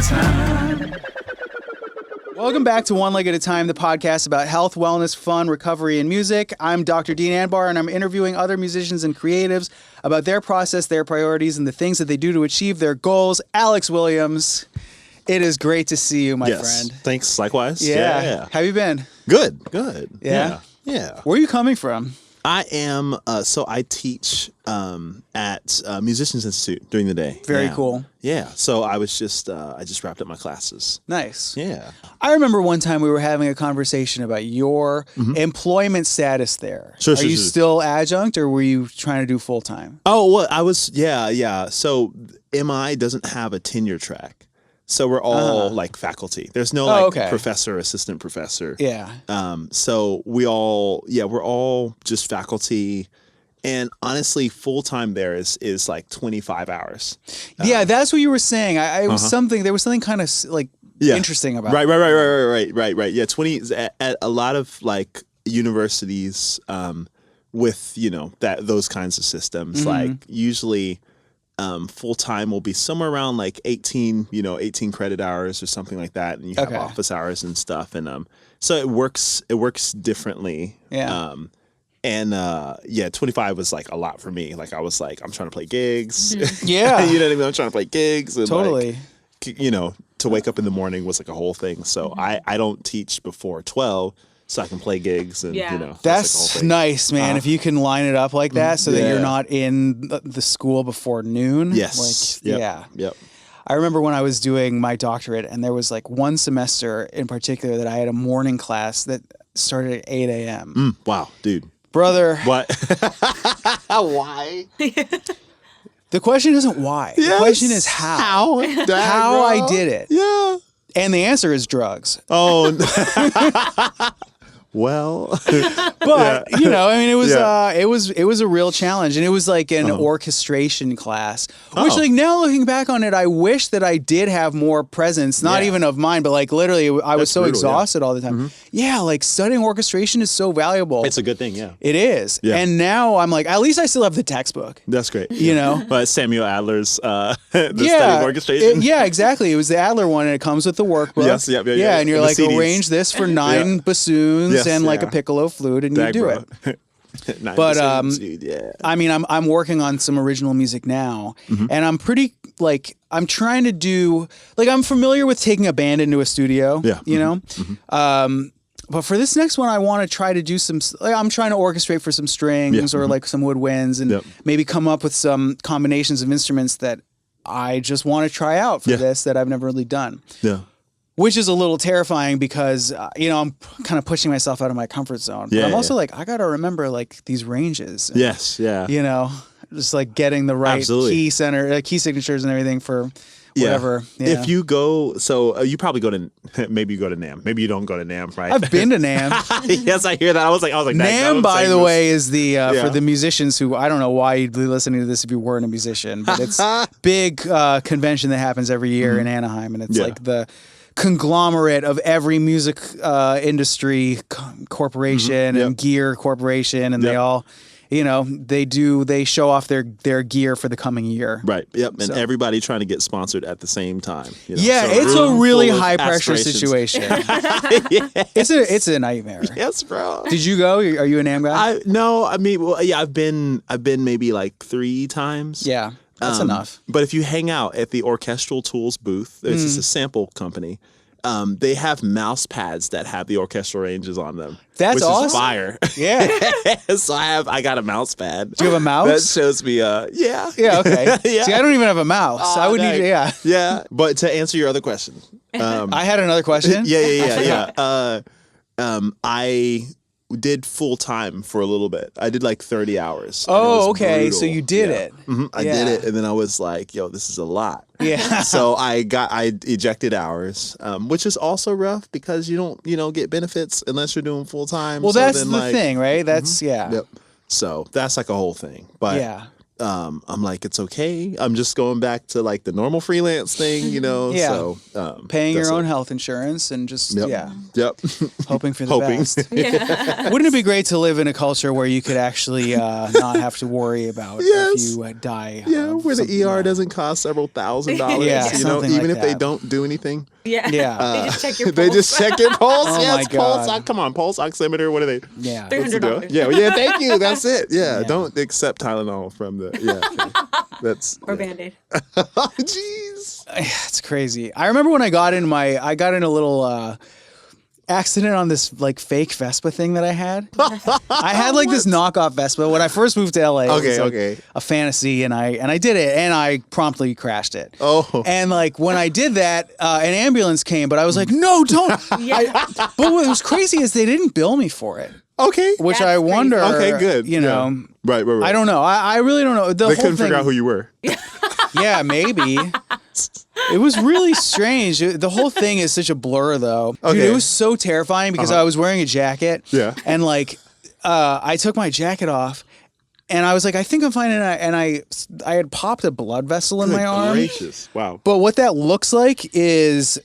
Time. Welcome back to One Leg at a Time, the podcast about health, wellness, fun, recovery, and music. I'm Dr. Deen Anbar, and I'm interviewing other musicians and creatives about their process, their priorities, and the things that they do to achieve their goals. Alex Williams, it is great to see you, my friend. Thanks, likewise. Yeah. How have you been? Good. Yeah? Yeah. Where are you coming from? I am, so I teach at Musicians Institute during the day. Very cool. Yeah. So I was just, I just wrapped up my classes. Nice. Yeah. I remember one time we were having a conversation about your employment status there. Sure. Are you still adjunct, or were you trying to do full time? Oh, well, I was, yeah. So MI doesn't have a tenure track. So we're all like faculty. There's no professor, assistant professor. Yeah. So we're all just faculty. And honestly, full time there is like 25 hours. Yeah, that's what you were saying. There was something kind of like interesting about it. Right. Yeah, 20 at a lot of like universities with, those kinds of systems, like usually full time will be somewhere around like 18 credit hours or something like that, and you have office hours and stuff, and so it works differently. Yeah. 25 was like a lot for me. Like I was like, I'm trying to play gigs. Yeah. You know what I mean? I'm trying to play gigs, and totally. Like, to wake up in the morning was like a whole thing. So I don't teach before 12. So I can play gigs, and that's nice, man. If you can line it up like that, so that you're not in the school before noon. Yes. Yep. I remember when I was doing my doctorate, and there was like one semester in particular that I had a morning class that started at 8 a.m. Wow, dude, brother. What? Why? The question isn't why. Yes. The question is how. How I did it. Yeah. And the answer is drugs. Oh. Well, but it was a real challenge, and it was like an orchestration class, which like now looking back on it, I wish that I did have more presence, not even of mine, but like literally I was so brutal, exhausted all the time. Yeah, like studying orchestration is so valuable. It's a good thing, yeah. It is. Yeah. And now I'm like, at least I still have the textbook. That's great. But Samuel Adler's study of orchestration. Yeah, exactly. It was the Adler one, and it comes with the workbook. Yes, yeah. And you're like, arrange this for 9 bassoons and like a piccolo flute, and you do it. But I mean, I'm working on some original music now, and I'm pretty like I'm trying to do like I'm familiar with taking a band into a studio. Yeah. But for this next one, I want to try to do some. Like, I'm trying to orchestrate for some strings or like some woodwinds, and maybe come up with some combinations of instruments that I just want to try out for this that I've never really done. Yeah. Which is a little terrifying because, I'm kind of pushing myself out of my comfort zone. But I'm also like, I got to remember like these ranges. And, just like getting the right key signatures and everything for whatever. Yeah. If you go, so you probably go to, maybe you go to NAMM. Maybe you don't go to NAMM, right? I've been to NAMM. Yes, I hear that. I was like, NAMM, by the way, is the, for the musicians who, I don't know why you'd be listening to this if you weren't a musician, but it's a big convention that happens every year in Anaheim. And it's like the conglomerate of every music industry corporation and gear corporation, and they all, they show off their gear for the coming year. Right. Yep. And everybody trying to get sponsored at the same time. Yeah, so it's a really high pressure situation. It's a nightmare. Yes, bro. Did you go? Are you an NAMM guy? No. I mean, I've been maybe like 3 times. Yeah. That's enough. But if you hang out at the Orchestral Tools booth, this is a sample company. They have mouse pads that have the orchestral ranges on them. That's awesome. Which is fire. Yeah. So I got a mouse pad. Do you have a mouse? That shows me. Yeah. Yeah. Okay. See, I don't even have a mouse. I would need. Yeah. Yeah. But to answer your other question, I had another question. Yeah. I did full time for a little bit. I did like 30 hours. Oh, okay. Brutal. So you did it. I did it, and then I was like, "Yo, this is a lot." Yeah. So I ejected hours, which is also rough because you don't get benefits unless you're doing full time. Well, so that's the thing, right? That's Yep. So that's like a whole thing. But I'm like, it's okay. I'm just going back to like the normal freelance thing, you know? Yeah. So, paying your own health insurance and just, Yep. hoping for the best. Wouldn't it be great to live in a culture where you could actually not have to worry about if you die? Yeah, where the ER doesn't cost several $1,000s, you know, even if they don't do anything. Yeah. Yeah. They just check your pulse. They just check your pulse. Oh Yes, my God. pulse. Come on, pulse oximeter. What are they? Yeah. $300. Yeah, thank you. That's it. Yeah, don't accept Tylenol from the, that's. Or Band-Aid. Oh, jeez. It's crazy. I remember when I got in a little accident on this like fake Vespa thing that I had. I had like this knockoff Vespa when I first moved to LA. It was, like, a fantasy, and I did it, and I promptly crashed it. Oh. And like when I did that, an ambulance came, but I was like, no, don't. But what was crazy is they didn't bill me for it. Okay. Which That's I wonder. crazy. Okay, good. You know. Right. I don't know. I really don't know. They couldn't figure out who you were. Yeah, maybe. It was really strange. The whole thing is such a blur, though. Okay. Dude, it was so terrifying because I was wearing a jacket. Yeah. And like, I took my jacket off, and I was like, I think I'm fine. And I had popped a blood vessel in my arm. Gracious. Wow. But what that looks like is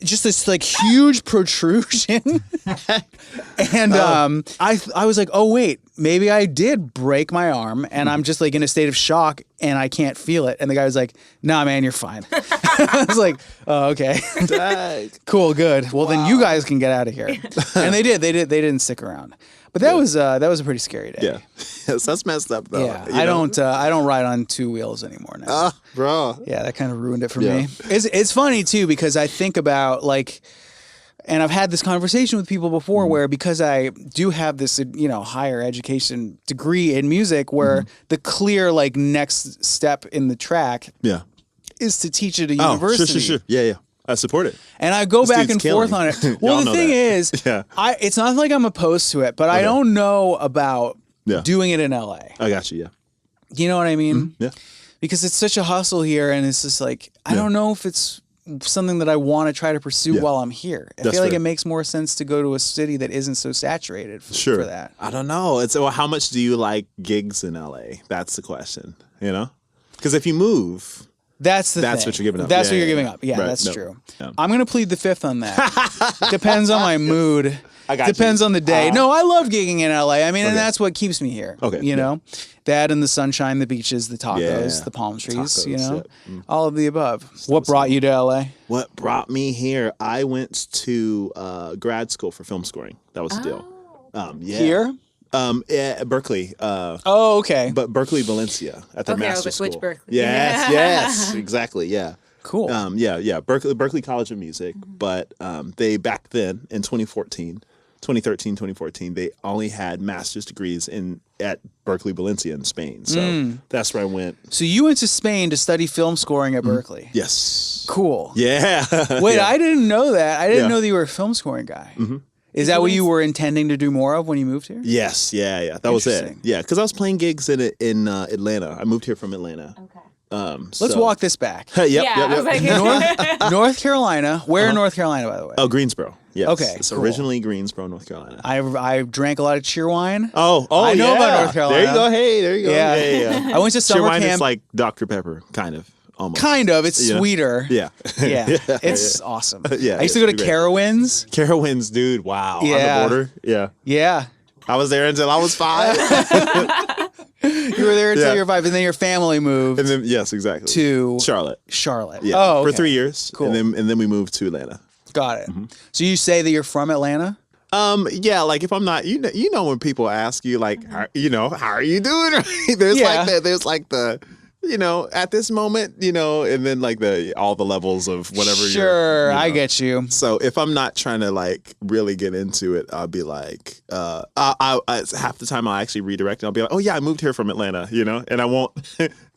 just this like huge protrusion. And I was like, oh wait, maybe I did break my arm and I'm just like in a state of shock and I can't feel it. And the guy was like, nah, man, you're fine. I was like, oh, okay. Cool, good. Well, then you guys can get out of here. And they did. They didn't stick around. But that was a pretty scary day. Yeah. Yes, that's messed up though. Yeah. I don't ride on two wheels anymore now. Bro. Yeah, that kind of ruined it for me. It's funny too because I think about like, and I've had this conversation with people before where because I do have this, higher education degree in music where the clear like next step in the track is to teach at a university. Sure. Yeah. I support it. And I go back and forth on it. Well, the thing is, it's not like I'm opposed to it, but I don't know about doing it in LA. I got you, yeah. You know what I mean? Mm-hmm. Yeah. Because it's such a hustle here, and it's just like, I don't know if it's something that I want to try to pursue while I'm here. I feel like it makes more sense to go to a city that isn't so saturated for that. I don't know. Well, how much do you like gigs in LA? That's the question, you know? Because if you move... That's what you're giving up. That's what you're giving up. Yeah, that's true. Yeah. I'm going to plead the fifth on that. Depends on my mood. Depends on the day. No, I love gigging in LA. I mean, and that's what keeps me here. Okay. You know? That and the sunshine, the beaches, the tacos, the palm trees, all of the above. What brought you to LA? What brought me here? I went to grad school for film scoring. That was the deal. Here? Berkeley. Okay. But Berkeley, Valencia at their master's school. Which Berkeley? Yes, exactly. Yeah. Cool. Berkeley College of Music. But they back then in 2013, 2014, they only had master's degrees at Berkeley, Valencia in Spain. So that's where I went. So you went to Spain to study film scoring at Berkeley. Yes. Cool. Yeah. Wait, I didn't know that. I didn't know that you were a film scoring guy. Mm-hmm. Is that what you were intending to do more of when you moved here? Yes, yeah. That was it. Yeah, because I was playing gigs in Atlanta. I moved here from Atlanta. Okay. Let's walk this back. Yep. North Carolina. Where in North Carolina, by the way? Oh, Greensboro. Yes. Okay. It's originally Greensboro, North Carolina. I drank a lot of cheer wine. Oh, I know about North Carolina. There you go. Hey, there you go. Yeah. I went to summer cheer wine camp. is like Dr. Pepper, kind of. Almost. Kind of. It's sweeter. Yeah. It's awesome. Yeah. I used to go to Carowinds. Carowinds, dude. Wow. Yeah. On the border. Yeah. Yeah. I was there until I was 5. You were there until you were 5, and then your family moved. And then exactly. To Charlotte. Yeah. Oh, okay. For 3 years. Cool. And then we moved to Atlanta. Got it. Mm-hmm. So you say that you're from Atlanta? Yeah, like if I'm not, you know when people ask you like, how are you doing? There's like the at this moment, and then like all the levels of whatever. Sure, I get you. So if I'm not trying to like really get into it, I'll be like, I half the time I'll actually redirect and I'll be like, oh yeah, I moved here from Atlanta, and I won't,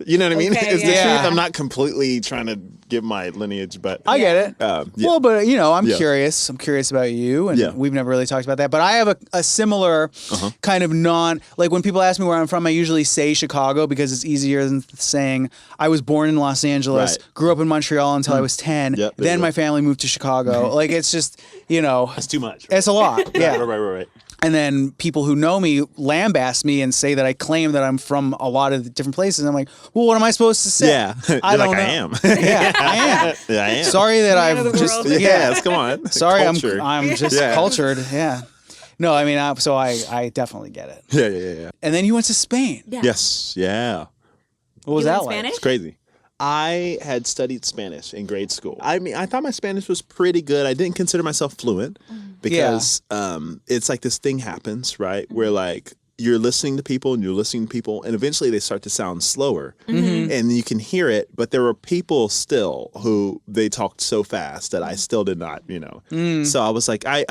you know what I mean? Okay, it's the truth. I'm not completely trying to give my lineage, but I get it. Well, but I'm curious. I'm curious about you, and we've never really talked about that. But I have a similar kind of like when people ask me where I'm from, I usually say Chicago because it's easier than saying I was born in Los Angeles, grew up in Montreal until I was 10. Then my family moved to Chicago. Like it's just, it's too much. Right? It's a lot. Yeah. Right. And then people who know me lambast me and say that I claim that I'm from a lot of different places. And I'm like, well, what am I supposed to say? Yeah, I don't know. I am. Yeah, I am. Yeah, I am. Sorry that I've just Yes, come on. Sorry, Culture. I'm just cultured. Yeah. No, I mean, I definitely get it. Yeah. And then you went to Spain. Yeah. Yes. Yeah. What was You that learned like? Spanish? It's crazy. I had studied Spanish in grade school. I mean, I thought my Spanish was pretty good. I didn't consider myself fluent because it's like this thing happens, right? Where like you're listening to people and eventually they start to sound slower and you can hear it. But there were people still who they talked so fast that I still did not, So I was like, I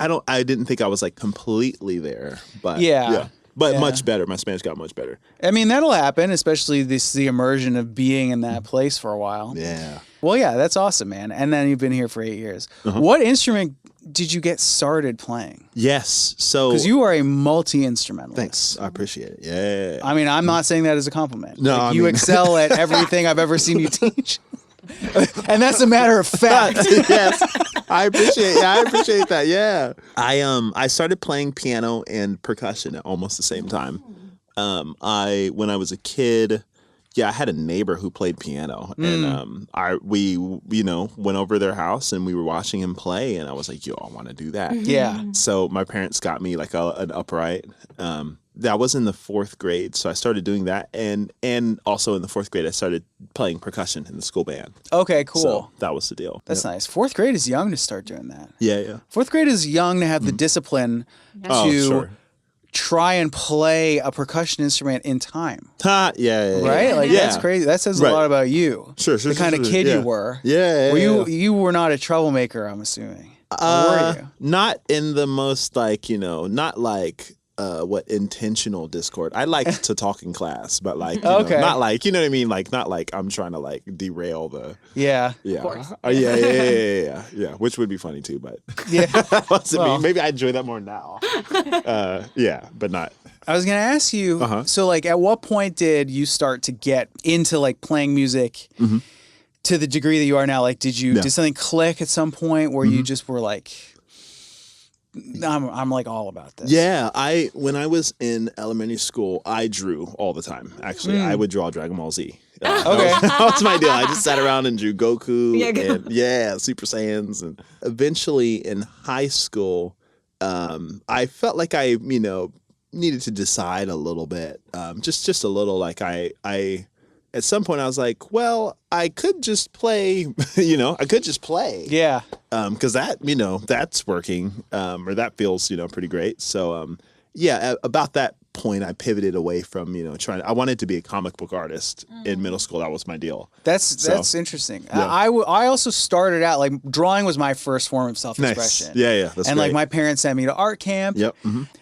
didn't think I was like completely there, but yeah. But much better. My Spanish got much better. I mean, that'll happen, especially the immersion of being in that place for a while. Yeah. Well, yeah, that's awesome, man. And then you've been here for 8 years. What instrument did you get started playing? Yes. So because you are a multi-instrumentalist. Thanks. I appreciate it. Yeah. I mean, I'm not saying that as a compliment. No, you excel at everything I've ever seen you teach. And that's a matter of fact. Yes. I appreciate that. Yeah. I started playing piano and percussion at almost the same time. When I was a kid, I had a neighbor who played piano, and we went over their house and we were watching him play, and I was like, yo, I want to do that. Yeah. So my parents got me like an upright. That was in the 4th grade, so I started doing that, and also in the 4th grade, I started playing percussion in the school band. Okay, cool. So that was the deal. That's nice. 4th grade is young to start doing that. Yeah. 4th grade is young to have the discipline to try and play a percussion instrument in time. Yeah. Right? Like that's crazy. That says a lot about you. Sure. The kind of kid you were. Yeah. You were not a troublemaker, I'm assuming. Or were you? Not in the most not like intentional discord. I like to talk in class, but like not like you know what I mean. Like not like I'm trying to like derail the yeah. Of course. Yeah. Which would be funny too, but that wasn't me. Maybe I enjoy that more now. But not. I was gonna ask you. So like, at what point did you start to get into like playing music to the degree that you are now? Like, did something click at some point where you just were like, I'm like all about this. Yeah, when I was in elementary school, I drew all the time. Actually, I would draw Dragon Ball Z. That was my deal. I just sat around and drew Goku and Super Saiyans, and eventually in high school, I felt like I needed to decide a little bit, just a little. Like I at some point I was like, well, I could just play, I could just play. Yeah. Because that, that's working, or that feels, pretty great. So, about that point, I pivoted away from, I wanted to be a comic book artist in middle school. That was my deal. That's interesting. Yeah. I also started out, like, drawing was my first form of self-expression. Nice. Yeah. That's and great. like my parents sent me to art camp. Yep.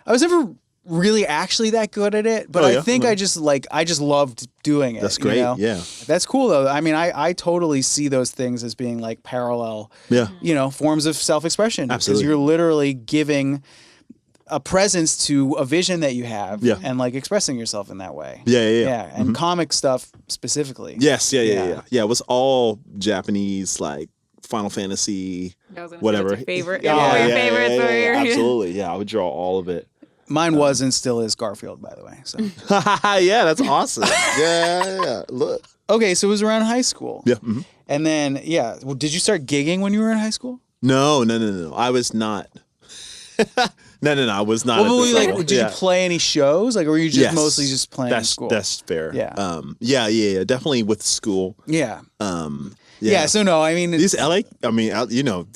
I was never really actually that good at it, but I think I just loved doing it. That's great. Yeah. That's cool though. I mean, I totally see those things as being like parallel, forms of self-expression. Absolutely. Because you're literally giving a presence to a vision that you have and like expressing yourself in that way. Yeah. And comic stuff specifically. Yes. Yeah. It was all Japanese, like Final Fantasy, whatever. Your favorite. Yeah, your favorites over here. Absolutely. Yeah. I would draw all of it. Mine was and still is Garfield, by the way. So yeah, that's awesome. Yeah. Look. Okay, so it was around high school. Yeah. And then, well, did you start gigging when you were in high school? No. I was not. No, I was not. Well, did you play any shows? Like, or were you just mostly just playing in school? That's fair. Yeah. Yeah. Definitely with school. Yeah. Yeah. So no, I mean, these LA. I mean,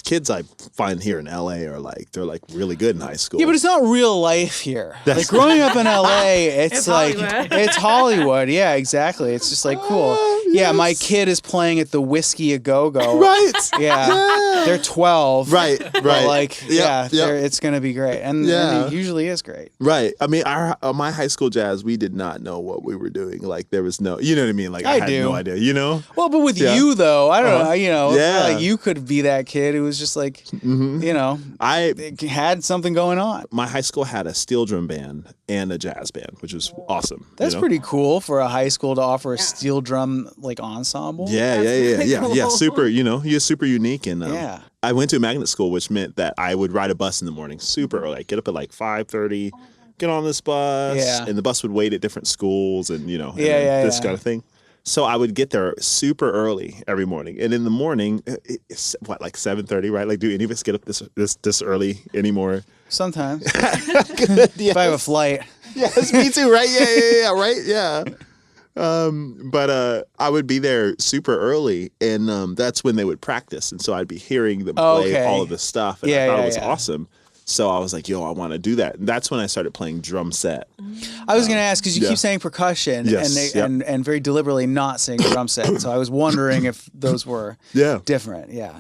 kids I find here in LA are like they're like really good in high school. Yeah, but it's not real life here. Like growing up in LA, it's like Hollywood. It's Hollywood. Yeah, exactly. It's just like cool. Yeah, my kid is playing at the Whiskey A Go Go. Right. Yeah. They're 12. Right. But like, it's gonna be great, and it usually is great. Right. I mean, my high school jazz, we did not know what we were doing. Like there was no, you know what I mean? Like I had no idea. Well, but with you though, I don't know. You know, like you could be that kid who was just like, you know, I had something going on. My high school had a steel drum band and a jazz band, which was awesome. That's pretty cool for a high school to offer a steel drum like ensemble. Yeah. Super, you know, you're super unique. And I went to a magnet school, which meant that I would ride a bus in the morning super early. I'd get up at like 5:30, get on this bus, and the bus would wait at different schools and, you know, this kind of thing. So I would get there super early every morning. And in the morning, it's what, like 7:30, right? Like, do any of us get up this early anymore? Sometimes. If I have a flight. Yes, me too, right? Yeah, right? Yeah. But I would be there super early, and that's when they would practice. And so I'd be hearing them play all of this stuff. And I thought it was awesome. So I was like, yo, I want to do that. And that's when I started playing drum set. I was going to ask, because you keep saying percussion and very deliberately not saying drum set. So I was wondering if those were different. Yeah.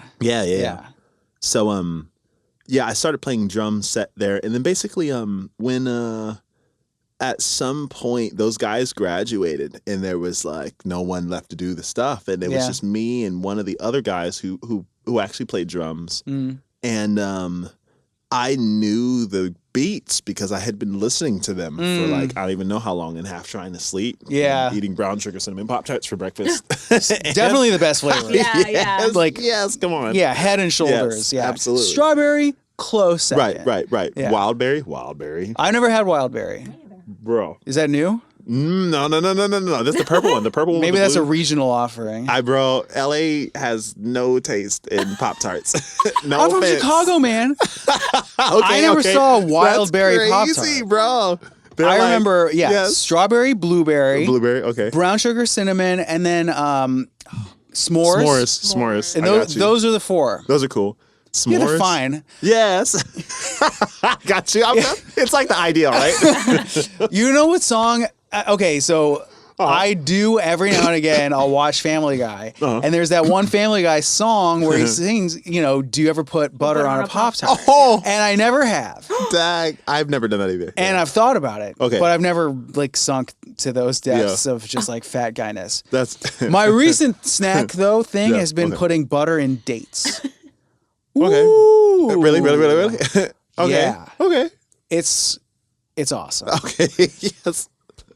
So, I started playing drum set there. And then basically when at some point those guys graduated and there was like no one left to do the stuff. And it was just me and one of the other guys who actually played drums. And I knew the beats because I had been listening to them for like, I don't even know how long, and half trying to sleep. Eating brown sugar cinnamon Pop-Tarts for breakfast. Definitely the best flavor. Like, yes, come on. Yeah, head and shoulders. Yes, absolutely. Strawberry, close second. Right. Yeah. Wildberry. I've never had wildberry. Bro. Is that new? No. That's the purple one. The purple one. Maybe that's a regional offering. Bro, LA has no taste in Pop-Tarts. No I'm from Chicago, man. I never saw a wildberry Pop-Tart. Crazy, bro. I remember, strawberry, blueberry. Okay. Brown sugar, cinnamon, and then s'mores. And those are the four. Those are cool. S'mores. Yeah, they're fine. Yes. Got you. It's like the ideal, right? You know what song? Okay, so I do every now and again, I'll watch Family Guy. And there's that one Family Guy song where he sings, you know, do you ever put butter on a Pop-Tart? And I never have. Dag, I've never done that either. And I've thought about it. Okay. But I've never like sunk to those depths of just like fat guyness. That's my recent snack though thing has been putting butter in dates. Okay. Ooh. Really? Okay. Yeah. Okay. It's awesome. Okay. Yes.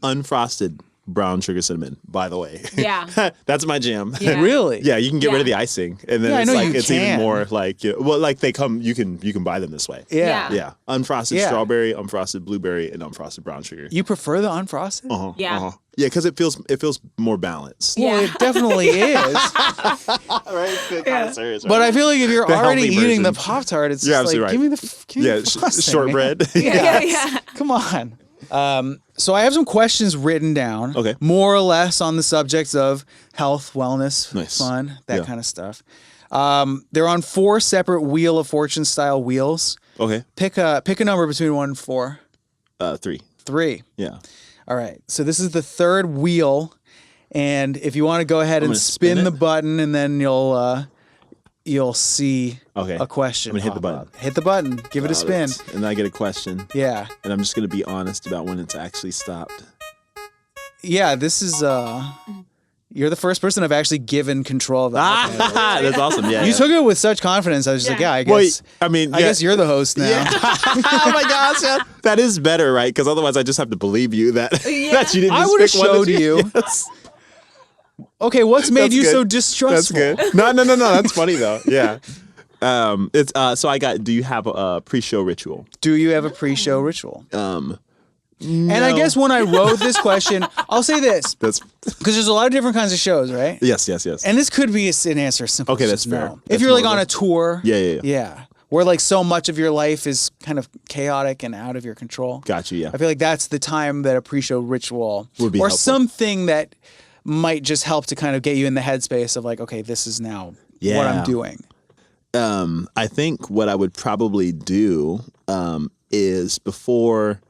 Unfrosted brown sugar cinnamon, by the way. Yeah. That's my jam. Yeah. Really? Yeah, you can get rid of the icing. And then it's even more like, like they come, you can buy them this way. Yeah. Unfrosted strawberry, unfrosted blueberry, and unfrosted brown sugar. You prefer the unfrosted? Yeah, because it feels more balanced. Well, it definitely is. Right? Right? But I feel like if you're already eating the Pop-Tart, it's just like, give me the frosting, shortbread. Yeah. Come on. So I have some questions written down, more or less on the subjects of health, wellness, fun, that kind of stuff. They're on 4 separate Wheel of Fortune style wheels. Okay. Pick a number between 1 and 4. 3. 3. Yeah. All right. So this is the 3rd wheel, and if you want to go ahead and spin the button, and then you'll see a question. I'm gonna hit the button. Hit the button. Give it a spin. And then I get a question. Yeah. And I'm just gonna be honest about when it's actually stopped. Yeah, this is you're the first person I've actually given control of that. That's awesome. Yeah. You took it with such confidence. I was just like, I guess. Well, I guess you're the host now. Yeah. Oh my gosh, that is better, right? Because otherwise, I just have to believe you that that you didn't. I would have showed you. Yes. Okay, what's made you so distrustful? That's good. No. That's funny though. Yeah. It's so I got. Do you have a pre-show ritual? Do you have a pre-show ritual? No. And I guess when I wrote this question, I'll say this. That's because there's a lot of different kinds of shows, right? Yes. And this could be an answer simple. Okay, that's fair. No. If you're like on a tour. Yeah. Where like so much of your life is kind of chaotic and out of your control. Gotcha, yeah. I feel like that's the time that a pre-show ritual would be or helpful. Something that might just help to kind of get you in the headspace of like, okay, this is now what I'm doing. I think what I would probably do is before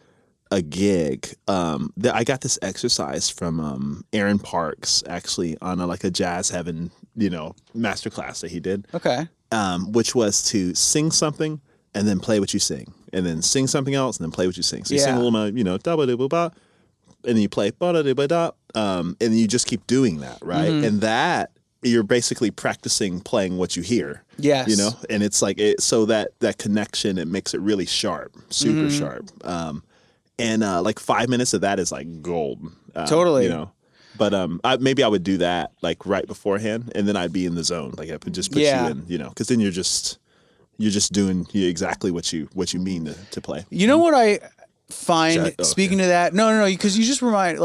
a gig, I got this exercise from Aaron Parks actually on a Jazz Heaven, masterclass that he did. Okay. Which was to sing something and then play what you sing, and then sing something else and then play what you sing. So you sing a little, da ba da ba ba, and then you play ba da da ba da, and you just keep doing that, right? Mm-hmm. And that you're basically practicing playing what you hear. Yes. You know, and it's like so that connection, it makes it really sharp, super sharp. And like 5 minutes of that is like gold. Totally. You know. But maybe I would do that like right beforehand, and then I'd be in the zone. Like I could just put you in, you know, because then you're just doing exactly what you mean to play. You know what I find speaking to that? No, because you just remind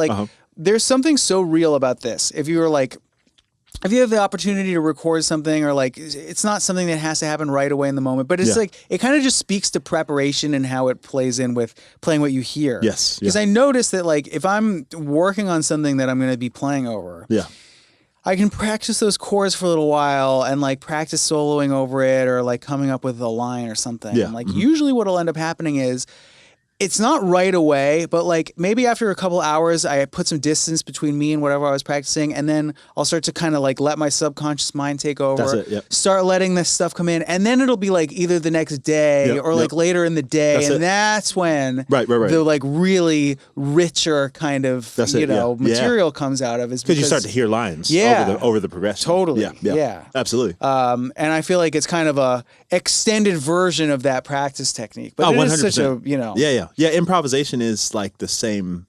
there's something so real about this. If you have the opportunity to record something, or like it's not something that has to happen right away in the moment, but it's like it kind of just speaks to preparation and how it plays in with playing what you hear. Yes. Because I notice that like if I'm working on something that I'm going to be playing over, I can practice those chords for a little while and like practice soloing over it or like coming up with a line or something. Yeah. And like usually what'll end up happening is it's not right away, but like maybe after a couple hours, I put some distance between me and whatever I was practicing, and then I'll start to kind of like let my subconscious mind take over. That's it, yep. Start letting this stuff come in, and then it'll be like either the next day or like later in the day, that's when the like really richer kind of material comes out of. Is because you start to hear lines over the progression. Totally, absolutely. And I feel like it's kind of a extended version of that practice technique, but it 100%. Is such a Yeah, improvisation is like the same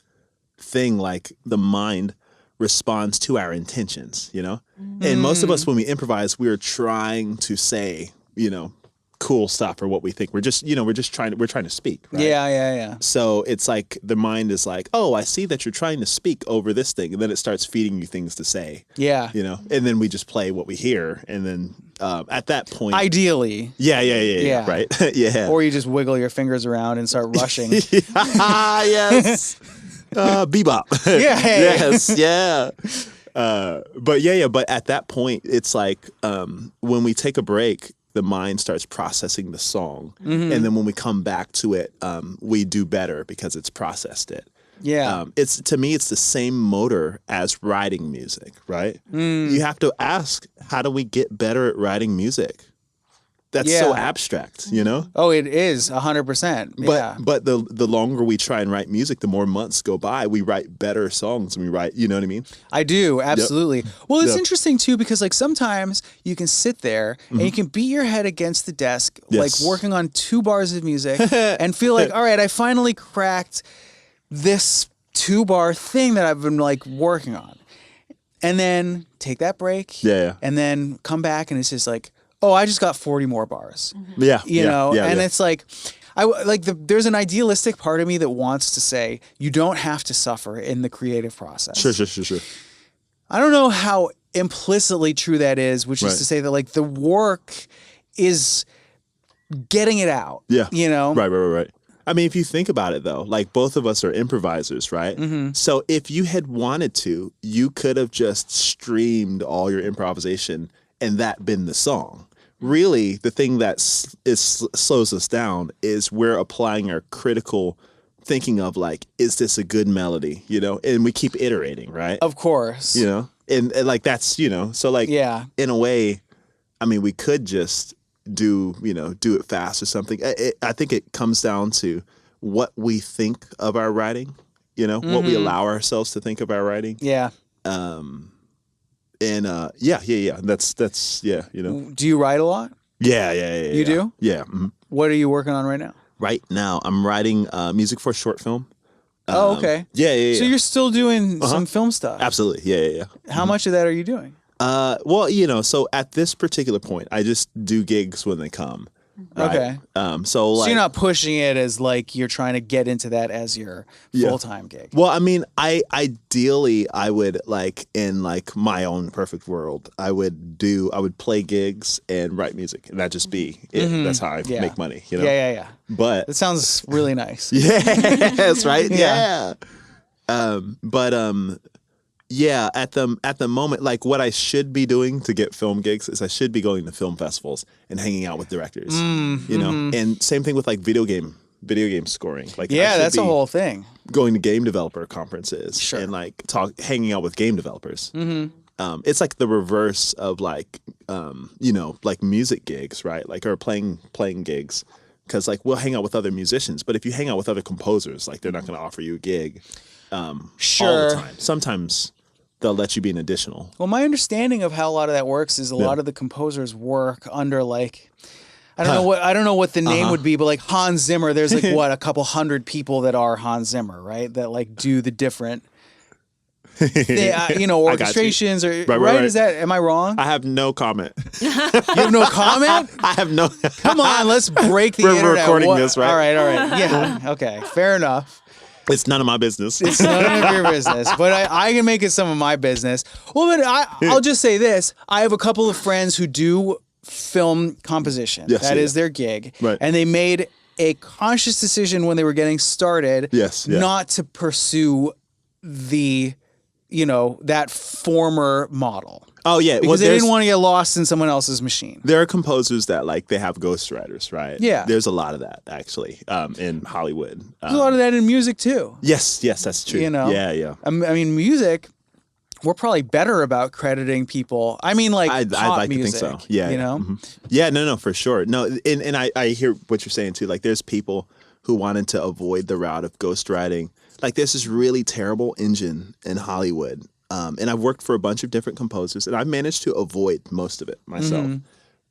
thing. Like the mind responds to our intentions, you know? And most of us, when we improvise, we're trying to say, you know, cool stuff or what we think. We're just trying to speak, right? Yeah. So it's like the mind is like, oh, I see that you're trying to speak over this thing. And then it starts feeding you things to say. Yeah. You know? And then we just play what we hear. And then at that point, ideally, right, or you just wiggle your fingers around and start rushing. Yes, bebop. But at that point, it's like when we take a break, the mind starts processing the song, and then when we come back to it, we do better because it's processed it. Yeah, it's to me, it's the same motor as writing music, right? You have to ask, how do we get better at writing music? That's so abstract, you know? Oh, it is 100%. But the longer we try and write music, the more months go by, we write better songs and we write, you know what I mean? I do, absolutely. Yep. Well, it's interesting too, because like sometimes you can sit there and you can beat your head against the desk, like working on 2 bars of music and feel like, all right, I finally cracked this 2-bar thing that I've been like working on, and then take that break, and then come back and it's just like, oh, I just got 40 more bars, you know, and it's like, there's an idealistic part of me that wants to say you don't have to suffer in the creative process. Sure. I don't know how implicitly true that is, which is to say that like the work is getting it out. Yeah, you know, right. I mean, if you think about it, though, like both of us are improvisers, right? So if you had wanted to, you could have just streamed all your improvisation and that been the song. Really, the thing that slows us down is we're applying our critical thinking of like, is this a good melody? You know, and we keep iterating, right? Of course. You know, and like that's, you know, so like in a way, I mean, we could just do it fast or something. I think it comes down to what we think of our writing, you know, what we allow ourselves to think of our writing. Yeah. That's you know. Do you write a lot? Yeah. You do? Yeah. What are you working on right now? Right now, I'm writing music for a short film. Oh, okay. Yeah. So you're still doing some film stuff? Absolutely. Yeah. How much of that are you doing? Well, you know, so at this particular point, I just do gigs when they come. Right? Okay. So you're not pushing it as like you're trying to get into that as your full-time gig. Well, I mean, ideally I would like in like my own perfect world, I would play gigs and write music, and that just be it. That's how I make money, you know? Yeah. But it sounds really nice. Yes, right? Yeah. Yeah, at the moment, like what I should be doing to get film gigs is I should be going to film festivals and hanging out with directors, you know, and same thing with like video game scoring. Like, that's a whole thing. Going to game developer conferences and like hanging out with game developers. It's like the reverse of like, you know, like music gigs, right? Like, or playing gigs. Because like we'll hang out with other musicians, but if you hang out with other composers, like they're not going to offer you a gig all the time. Sometimes they'll let you be an additional. Well, my understanding of how a lot of that works is a lot of the composers work under like, I don't know what the name would be, but like Hans Zimmer, there's like what, a couple hundred people that are Hans Zimmer, right? That like do the different, orchestrations or right? Is that, am I wrong? I have no comment. You have no comment? I have no. Come on, let's break the internet. We're recording this, right? All right. Yeah. Okay. Fair enough. It's none of my business. It's none of your business, but I can make it some of my business. Well, but I'll just say this. I have a couple of friends who do film composition. Yes, that is their gig. Right. And they made a conscious decision when they were getting started not to pursue the, that former model. Oh, yeah. Because they didn't want to get lost in someone else's machine. There are composers that, like, they have ghostwriters, right? Yeah. There's a lot of that, actually, in Hollywood. There's a lot of that in music, too. Yes, that's true. Yeah. I mean, music, we're probably better about crediting people. I mean, like, I'd pop like music, to think so. Yeah. Mm-hmm. Yeah, no, for sure. No, and I hear what you're saying, too. Like, there's people who wanted to avoid the route of ghostwriting. Like, there's this really terrible engine in Hollywood. And I've worked for a bunch of different composers, and I've managed to avoid most of it myself.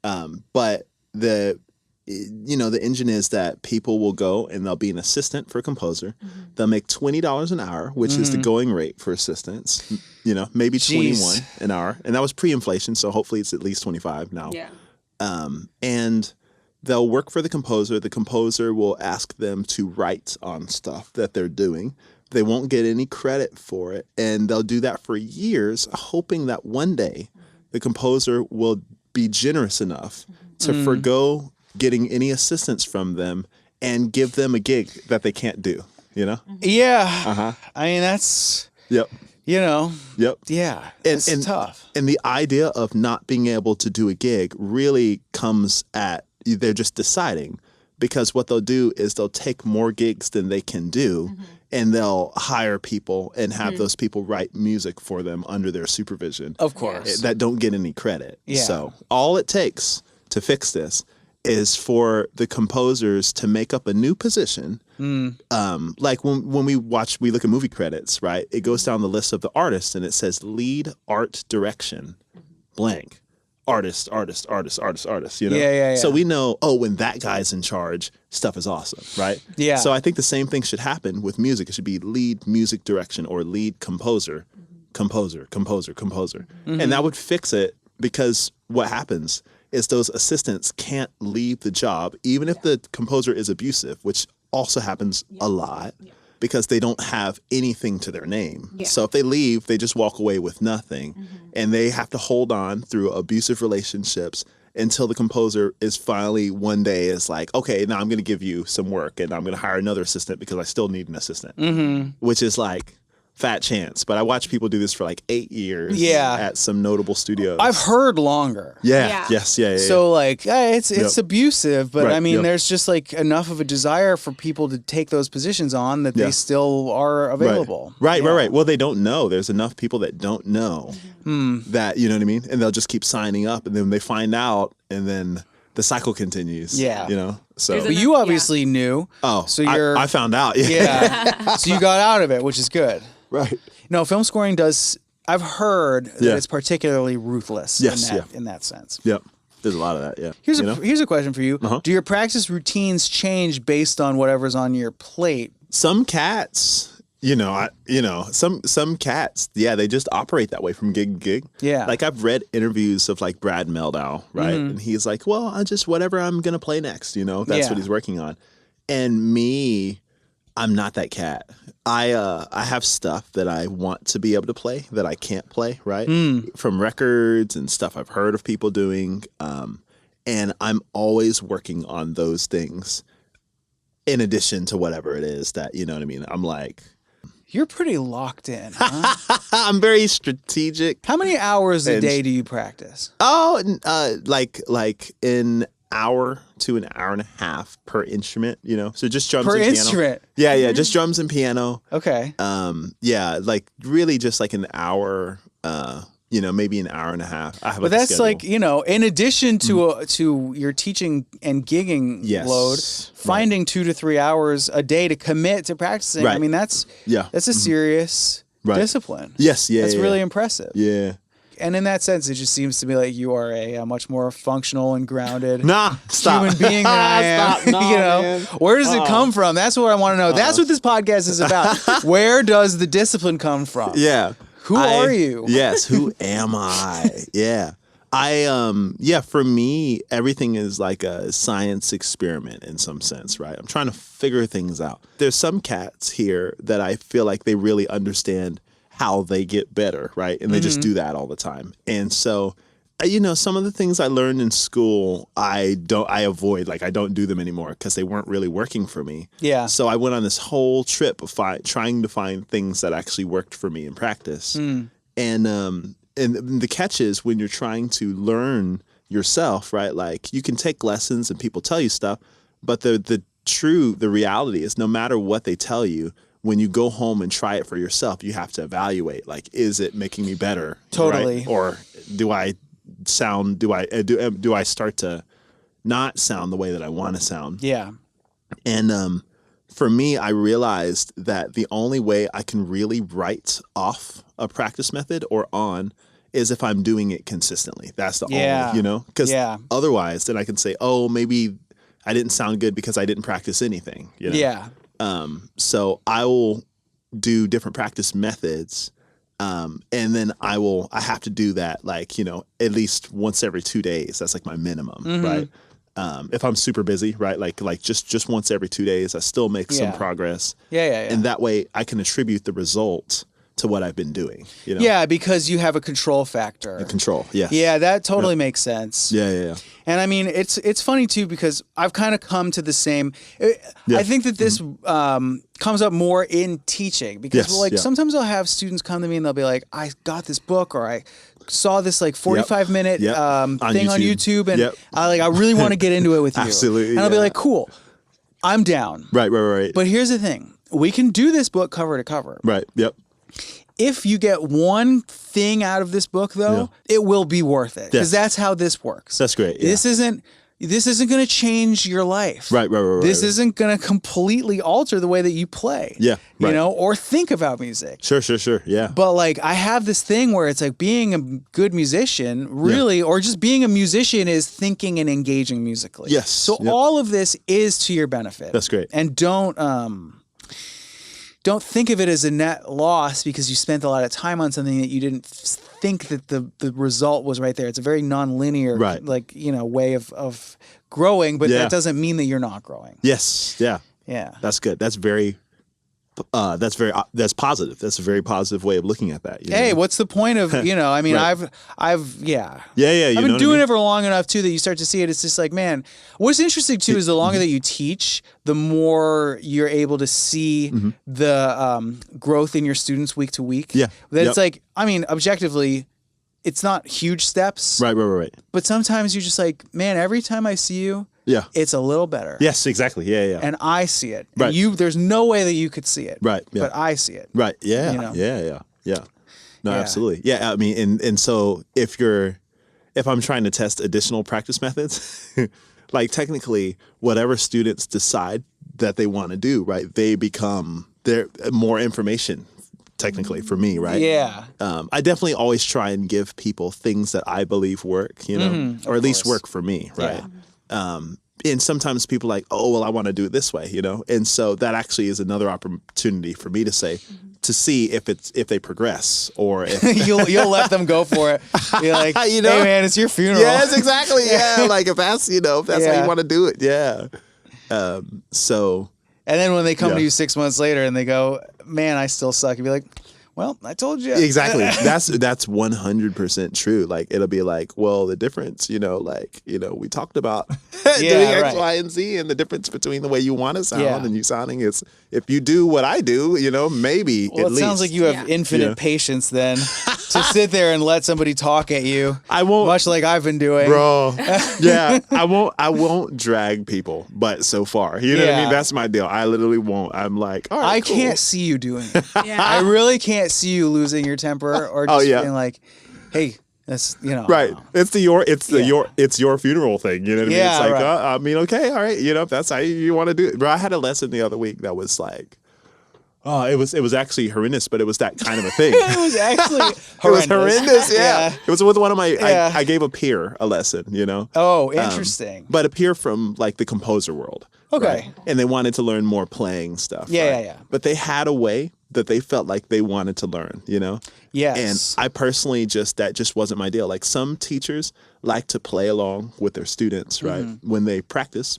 Mm-hmm. But the engine is that people will go and they'll be an assistant for a composer. Mm-hmm. They'll make $20 an hour, which is the going rate for assistants. Maybe 21 an hour, and that was pre-inflation, so hopefully it's at least 25 now. Yeah. And they'll work for the composer. The composer will ask them to write on stuff that they're doing. They won't get any credit for it, and they'll do that for years, hoping that one day the composer will be generous enough to forgo getting any assistance from them and give them a gig that they can't do, Yeah. Uh-huh. I mean, that's... Yep. Yep. Yeah. It's tough. And the idea of not being able to do a gig really comes at... They're just deciding, because what they'll do is they'll take more gigs than they can do, and they'll hire people and have those people write music for them under their supervision. Of course. That don't get any credit. Yeah. So all it takes to fix this is for the composers to make up a new position. Like when we look at movie credits, right? It goes down the list of the artists and it says lead art direction, blank. Artist, Yeah. So we know, when that guy's in charge, stuff is awesome, right? Yeah. So I think the same thing should happen with music. It should be lead music direction or lead composer. And that would fix it, because what happens is those assistants can't leave the job, even if the composer is abusive, which also happens a lot. Because they don't have anything to their name. Yeah. So if they leave, they just walk away with nothing. And they have to hold on through abusive relationships until the composer is finally one day is like, okay, now I'm going to give you some work and I'm going to hire another assistant because I still need an assistant. Which is like fat chance. But I watch people do this for like 8 years at some notable studios. I've heard longer. Yeah. So like, it's abusive, but I mean, there's just like enough of a desire for people to take those positions on that they still are available. Right. Well, they don't know. There's enough people that don't know that, you know what I mean? And they'll just keep signing up, and then they find out, and then the cycle continues. Yeah. So but you obviously knew. Oh, so I found out. Yeah. So you got out of it, which is good. Right. No, film scoring does. I've heard that it's particularly ruthless in that sense. Yep. There's a lot of that. Yeah. Here's a question for you. Do your practice routines change based on whatever's on your plate? Some cats, some cats, they just operate that way from gig to gig. Yeah. Like I've read interviews of like Brad Mehldau, right? And he's like, well, I just whatever I'm gonna play next, that's what he's working on. And me, I'm not that cat. I have stuff that I want to be able to play that I can't play, right? From records and stuff I've heard of people doing. And I'm always working on those things in addition to whatever it is that, you know what I mean? I'm like... You're pretty locked in, huh? I'm very strategic. How many hours a day do you practice? Oh, like an hour to an hour and a half per instrument, so just drums and piano. Per instrument? Yeah, just drums and piano. Okay. Like really just like an hour, maybe an hour and a half. But that's like, in addition to your teaching and gigging load, finding 2 to 3 hours a day to commit to practicing. Right. I mean, that's a serious discipline. Yes, yeah, that's really impressive. Yeah. And in that sense, it just seems to me like you are a much more functional and grounded human being than I am. Stop. Nah, you know, man. Where does it come from? That's what I want to know. That's what this podcast is about. Where does the discipline come from? Yeah. Who are you? Yes. Who am I? Yeah. For me, everything is like a science experiment in some sense, right? I'm trying to figure things out. There's some cats here that I feel like they really understand how they get better, right? And they just do that all the time. And so, some of the things I learned in school, I avoid, like I don't do them anymore because they weren't really working for me. Yeah. So I went on this whole trip of trying to find things that actually worked for me in practice. And the catch is when you're trying to learn yourself, right? Like you can take lessons and people tell you stuff, but the reality is no matter what they tell you, when you go home and try it for yourself, you have to evaluate, like, is it making me better? Totally. Right? Or do I start to not sound the way that I want to sound? Yeah. And for me, I realized that the only way I can really write off a practice method or on is if I'm doing it consistently. That's the only, because otherwise then I can say, oh, maybe I didn't sound good because I didn't practice anything. Yeah. So I will do different practice methods. And then I have to do that like, at least once every 2 days. That's like my minimum, right? If I'm super busy, right? Like just once every 2 days, I still make some progress. Yeah. And that way I can attribute the result to what I've been doing. Yeah, because you have a control factor. Control, yes. Yeah, that totally makes sense. Yeah. And I mean, it's funny too because I've kind of come to the same. I think that this comes up more in teaching because sometimes I'll have students come to me and they'll be like, "I got this book," or "I saw this like 45-minute thing on YouTube, and I really want to get into it with you." Absolutely, and I'll be like, "Cool, I'm down." Right. But here's the thing: we can do this book cover to cover. Right. Yep. If you get one thing out of this book, though, it will be worth it because that's how this works. That's great. Yeah. This isn't going to change your life. Right. This isn't going to completely alter the way that you play. Yeah. Right. Or think about music. Sure. Yeah. But like, I have this thing where it's like being a good musician, really, or just being a musician is thinking and engaging musically. Yes. So all of this is to your benefit. That's great. And don't think of it as a net loss because you spent a lot of time on something that you didn't think that the result was right there. It's a very non-linear, way of growing, but that doesn't mean that you're not growing. Yes. Yeah. That's good. That's that's positive. That's a very positive way of looking at that. Hey, what's the point of, I mean, Right. I've been doing it for long enough too that you start to see it. It's just like, man, what's interesting too is the longer that you teach, the more you're able to see the growth in your students week to week. Yeah. It's like, I mean, objectively, it's not huge steps. Right. But sometimes you're just like, man, every time I see you, it's a little better. Yes, exactly. Yeah. And I see it. Right. And there's no way that you could see it. Right. Yeah. But I see it. Right. Yeah. Yeah. No, absolutely. Yeah. I mean, and so if I'm trying to test additional practice methods, like technically whatever students decide that they want to do, right, they're more information technically for me, right? Yeah. I definitely always try and give people things that I believe work, or at least work for me, right? Yeah. And sometimes people are like, oh, well, I want to do it this way, and so that actually is another opportunity for me to say, to see if they progress or if you'll let them go for it. You're like, hey man, it's your funeral. Yes, exactly. Yeah, like if that's how you want to do it, yeah. So. And then when they come to you 6 months later and they go, man, I still suck, you'd be like, well, I told you. Exactly. That's 100% true. Like, it'll be like, well, the difference, we talked about doing X, Y, and Z, and the difference between the way you want to sound and you sounding is, if you do what I do, maybe well, at it least. Sounds like you have infinite patience then to sit there and let somebody talk at you. I won't. Much like I've been doing. Bro. Yeah. I won't drag people, but so far. You know what I mean? That's my deal. I literally won't. I'm like, all right, cool. Can't see you doing it. I really can't see you losing your temper or just being like, hey, that's right. It's your funeral thing. You know what I mean? It's like, I mean, okay, all right. If that's how you want to do it. Bro, I had a lesson the other week that was like, Oh, it was actually horrendous, but it was that kind of a thing. It was actually horrendous. It was horrendous, yeah. It was with one of my, Yeah. I gave a peer a lesson, you know? Oh, interesting. But a peer from like the composer world. Okay. Right? And they wanted to learn more playing stuff. Yeah, right? yeah. But they had a way that they felt like they wanted to learn, you know? Yes. And I personally that just wasn't my deal. Like some teachers like to play along with their students, right? When they practice.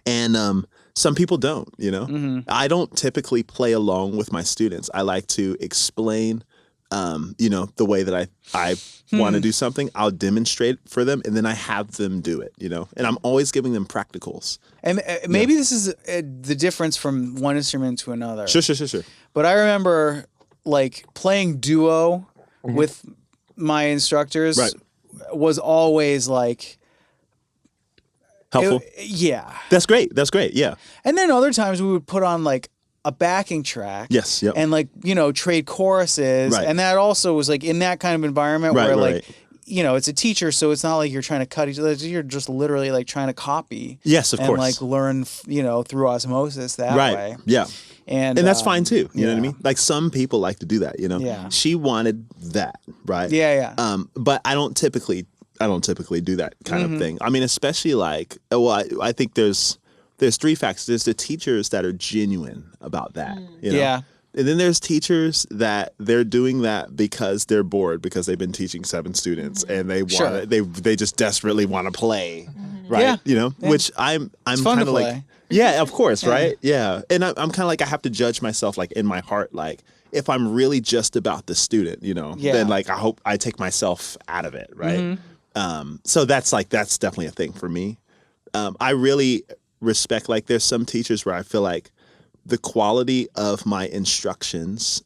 And some people don't, you know? I don't typically play along with my students. I like to explain, you know, the way that I want to do something. I'll demonstrate for them, and then I have them do it, you know? And I'm always giving them practicals. And maybe this is the difference from one instrument to another. Sure. But I remember like playing duo with my instructors was always like helpful. Yeah. That's great. Yeah. And then other times we would put on like a backing track. Yes. Yep. And like, you know, trade choruses. Right. And that also was like in that kind of environment where like, right. you know, it's a teacher, so it's not like you're trying to cut each other. You're just literally like trying to copy. Yes, of course. And like learn, you know, through osmosis that way. Yeah. And that's fine too. You know what I yeah. mean? Like some people like to do that, you know? Yeah. She wanted that, right? Yeah. But I don't typically do that kind of thing. I mean, especially like, well, I think there's three factors. There's the teachers that are genuine about that. You know? Yeah. And then there's teachers that they're doing that because they're bored because they've been teaching 7 students and they want they just desperately want to play, right? Yeah. You know, which I'm kind of like, yeah, of course, right? Yeah, and I'm kind of like I have to judge myself like in my heart, like if I'm really just about the student, you know, then like I hope I take myself out of it, right? So that's definitely a thing for me. I really respect like there's some teachers where I feel like the quality of my instructions,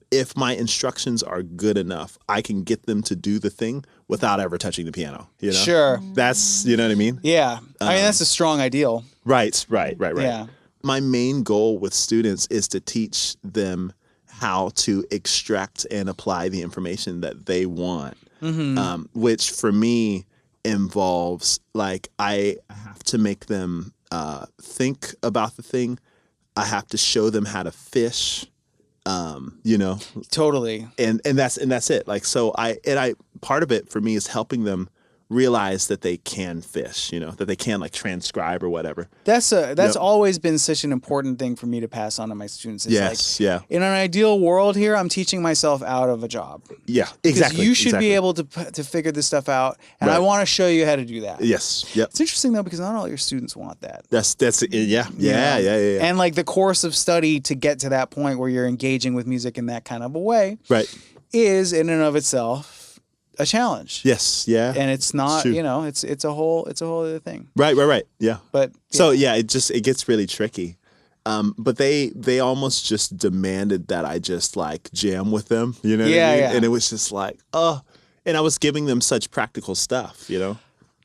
if my instructions are good enough, I can get them to do the thing without ever touching the piano. You know? Sure. That's, you know what I mean? Yeah. I mean, that's a strong ideal. Right. Yeah. My main goal with students is to teach them how to extract and apply the information that they want, which for me involves like I have to make them think about the thing. I have to show them how to fish, you know. Totally. And that's it. Like so I part of it for me is helping them realize that they can fish, you know, that they can like transcribe or whatever. That's always been such an important thing for me to pass on to my students. It's Yes, in an ideal world here, I'm teaching myself out of a job. Yeah, Because exactly. you should be able to figure this stuff out, and I want to show you how to do that. Yes. Yep. It's interesting though because not all your students want that. That's yeah. And like the course of study to get to that point where you're engaging with music in that kind of a way, Right. is in and of itself a challenge. Yes. Yeah. And it's not, true. you know, it's a whole other thing. Right. Yeah. But So yeah, it gets really tricky. But they almost just demanded that I just like jam with them, you know what I mean? Yeah. And it was just like, and I was giving them such practical stuff, you know?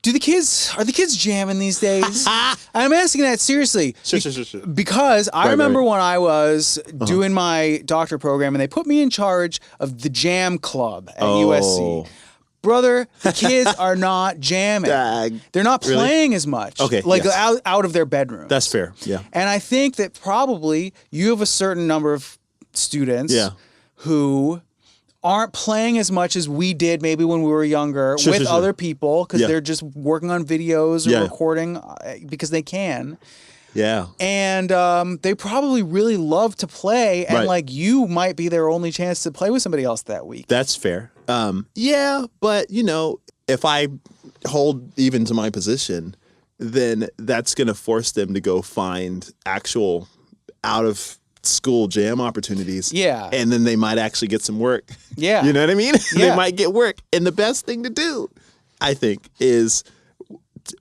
are the kids jamming these days? I'm asking that seriously. Sure. Because I remember when I was doing my doctorate program and they put me in charge of the jam club at USC. Brother, the kids are not jamming. Dag. They're not playing as much. Okay, Like yes. out of their bedroom. That's fair. Yeah. And I think that probably you have a certain number of students who aren't playing as much as we did maybe when we were younger with other people because they're just working on videos or recording because they can. Yeah. And they probably really love to play, and like you might be their only chance to play with somebody else that week. That's fair. Yeah, but you know, if I hold even to my position, then that's going to force them to go find actual out of school jam opportunities. Yeah. And then they might actually get some work. Yeah. You know what I mean? Yeah. They might get work. And the best thing to do, I think, is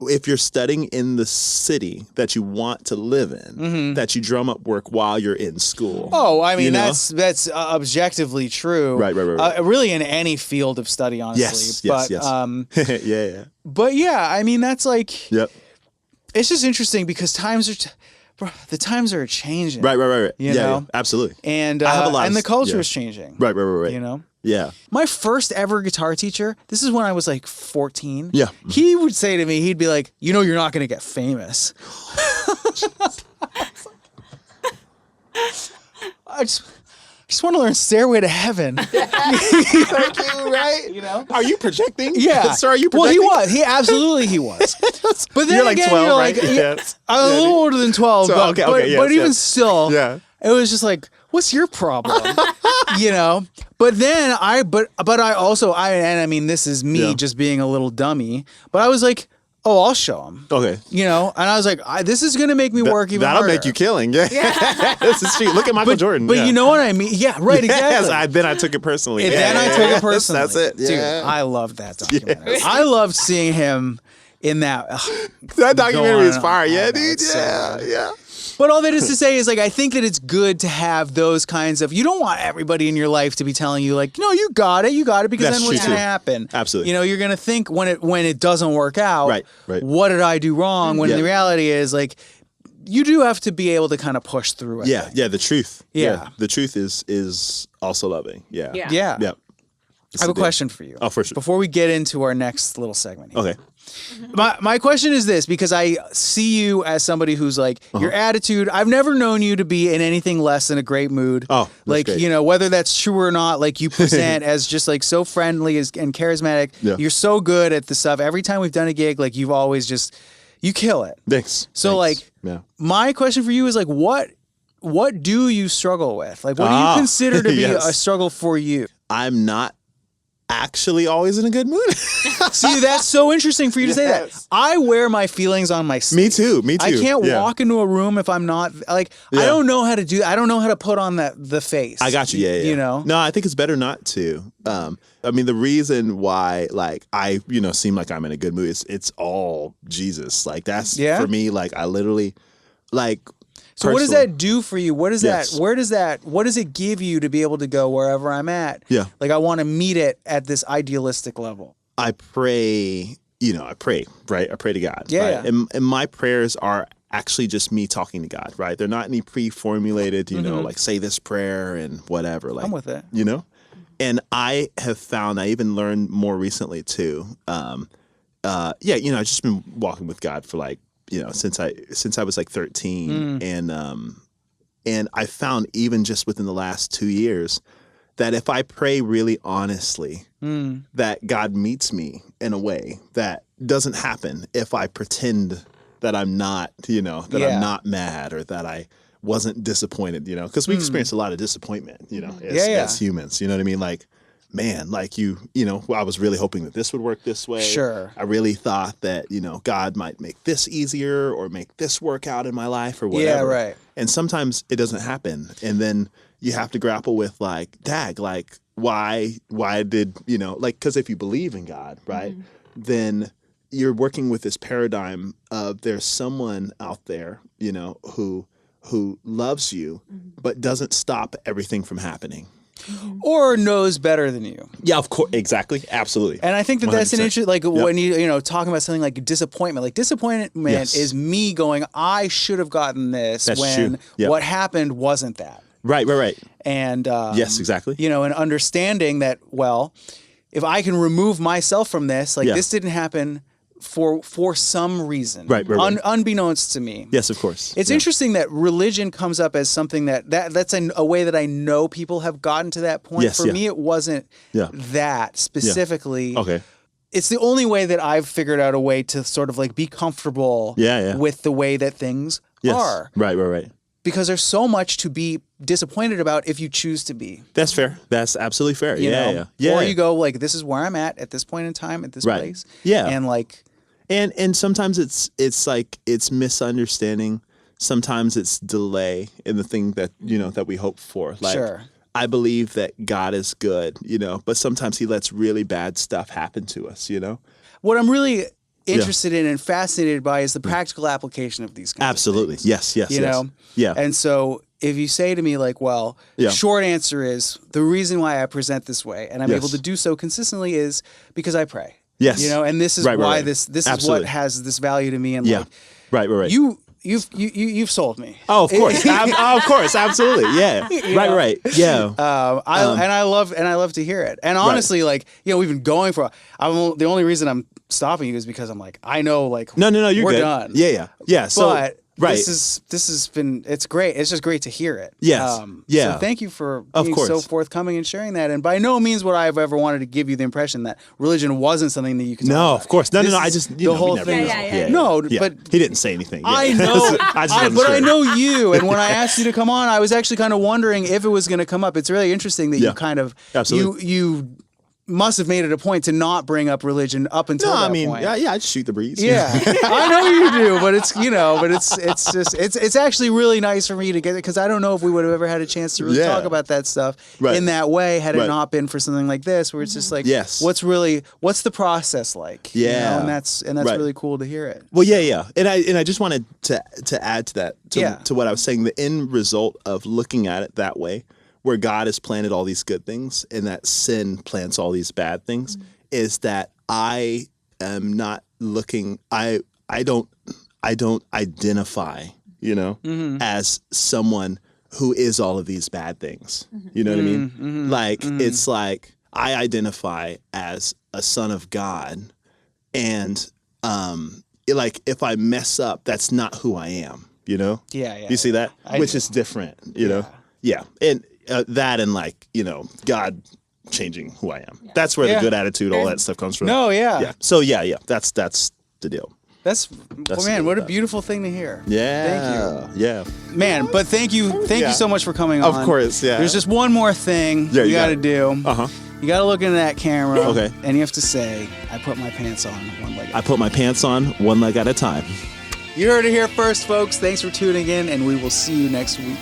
if you're studying in the city that you want to live in, that you drum up work while you're in school. Oh, I mean, you know? that's objectively true. Right. Really in any field of study, honestly. Yes. But, yeah. But yeah, I mean, that's like, Yep. it's just interesting because the times are changing. Right. You know? Yeah, absolutely. And I have a lot and of- the culture yeah. is changing. Right. You know? Yeah. My first ever guitar teacher, this is when I was like 14. Yeah. He would say to me, he'd be like, you know, you're not going to get famous. I just want to learn Stairway to Heaven. Thank you, right? You know? Are you projecting? Yeah. Sir, are you Well, projecting? he was. He absolutely was. But then You're like again, 12, you're right? like, Yes. I'm a little older than 12, So, but, okay, but yes, even yes. still, Yeah. it was just like, what's your problem? You know? But then I mean, this is me just being a little dummy, but I was like, oh, I'll show him. Okay. You know? And I was like, this is going to make me work even That'll harder. make you killing. Yeah. This is true. Look at Michael Jordan. But you know what I mean? Yeah, right, exactly. Yes, then I took it personally. And then I took it personally. That's it. Yeah. Dude, I loved that documentary. Yes. I loved seeing him in that. That documentary is fire. Yeah, dude. Yeah. Yeah. But all that is to say is, like, I think that it's good to have those kinds of. You don't want everybody in your life to be telling you, like, no, you got it, because That's then what's true, going to too. happen? Absolutely. You know, you're going to think when it doesn't work out, Right. what did I do wrong? When the reality is, like, you do have to be able to kind of push through it. Yeah. Yeah. The truth. Yeah. The truth is also loving. Yeah. Yeah. Yeah. Yeah. I have a question for you. Oh, for sure. Before we get into our next little segment here. Okay. My question is this, because I see you as somebody who's like, your attitude, I've never known you to be in anything less than a great mood. Oh, that's like, great. you know, whether that's true or not, like you present as just like so friendly and charismatic. Yeah. You're so good at the stuff. Every time we've done a gig, like you've always you kill it. Thanks. So Thanks. like, my question for you is like, what do you struggle with? Like, what do you consider to be Yes. a struggle for you? I'm not actually always in a good mood. See, that's so interesting for you to say that. Yes. I wear my feelings on my sleeve. Me too. I can't walk into a room if I'm not like I don't know how to do. I don't know how to put on the face. I got you. Yeah. You know. No, I think it's better not to. I mean, the reason why, like, I seem like I'm in a good mood, it's all Jesus. Like, that's for me. Like, I literally, like. So what does that do for you? What is Yes. that? Where does that? What does it give you to be able to go wherever I'm at? Yeah. Like I want to meet it at this idealistic level. I pray, right? I pray to God. Yeah. Right? And my prayers are actually just me talking to God, right? They're not any pre-formulated, like say this prayer and whatever. Like, I'm with it. And I have found, I even learned more recently too. I've just been walking with God for like, since I was like 13, and I found even just within the last 2 years that if I pray really honestly, that God meets me in a way that doesn't happen if I pretend that I'm not, I'm not mad or that I wasn't disappointed, because we experience a lot of disappointment, as humans, you know what I mean? Like, man, like I was really hoping that this would work this way. Sure. I really thought that, God might make this easier or make this work out in my life or whatever. Yeah, right. And sometimes it doesn't happen. And then you have to grapple with like, like, why did, because if you believe in God, right, then you're working with this paradigm of there's someone out there, who loves you, but doesn't stop everything from happening. Or knows better than you. Yeah, of course. Exactly. Absolutely. And I think that that's an 100%. interesting, like when you talking about something like disappointment. Like disappointment is me going, I should have gotten this That's when true. Yep. what happened wasn't that. Right. And Yes, exactly. And understanding that, well, if I can remove myself from this, like Yeah. this didn't happen for some reason, Right. unbeknownst to me. Yes, of course. It's interesting that religion comes up as something that's a way that I know people have gotten to that point. Yes, For me, it wasn't that specifically. Okay. It's the only way that I've figured out a way to sort of like be comfortable with the way that things are. Right. Because there's so much to be disappointed about if you choose to be. That's fair. That's absolutely fair. You know? Yeah. Or you go like, this is where I'm at this point in time, at this place. Yeah. And like. And sometimes it's like it's misunderstanding. Sometimes it's delay in the thing that that we hope for. Like, sure. I believe that God is good, but sometimes He lets really bad stuff happen to us. What I'm really interested in and fascinated by is the practical application of these kinds Absolutely. of things. Yes. You know? Yeah. And so if you say to me like, well, short answer is the reason why I present this way and I'm able to do so consistently is because I pray. Yes. And this is why this is Absolutely. what has this value to me. And Yeah. like, Right. You've sold me. Oh, of course. Of course. Absolutely. Yeah. Right. Yeah. I love to hear it. And honestly, like, we've been going for, the only reason I'm stopping you is because I'm like, I know, like, No, you're we're good. done. Yeah. So, But Right. This has been, it's great. It's just great to hear it. Yes. So thank you for being so forthcoming and sharing that. And by no means would I have ever wanted to give you the impression that religion wasn't something that you could talk about. Of course. No. I just, the whole thing. But he didn't say anything. Yeah. I know. I know you. And when I asked you to come on, I was actually kind of wondering if it was going to come up. It's really interesting that you kind of, you must have made it a point to not bring up religion up until that point. Yeah, I'd shoot the breeze. Yeah, I know you do, but it's actually really nice for me to get it because I don't know if we would have ever had a chance to really talk about that stuff in that way had it not been for something like this, where it's just like, what's the process like? Yeah, and that's really cool to hear it. Well, yeah, and I just wanted to add to that to what I was saying. The end result of looking at it that way, where God has planted all these good things and that sin plants all these bad things, is that I am not looking, I don't identify, as someone who is all of these bad things. You know what I mean? It's like I identify as a son of God, and like if I mess up, that's not who I am, Yeah. You see that? Which is different, know? Yeah. And that and God changing who I am. Yeah. That's where the good attitude, all that stuff comes from. No, yeah. So that's the deal. That's man, what a beautiful thing to hear. Yeah. Thank you. Yeah. Man, but thank you so much for coming on. Of course, yeah. There's just one more thing you got to do. You got to look into that camera. Okay. And you have to say, I put my pants on one leg at a time. I put my pants on one leg at a time. You heard it here first, folks. Thanks for tuning in, and we will see you next week.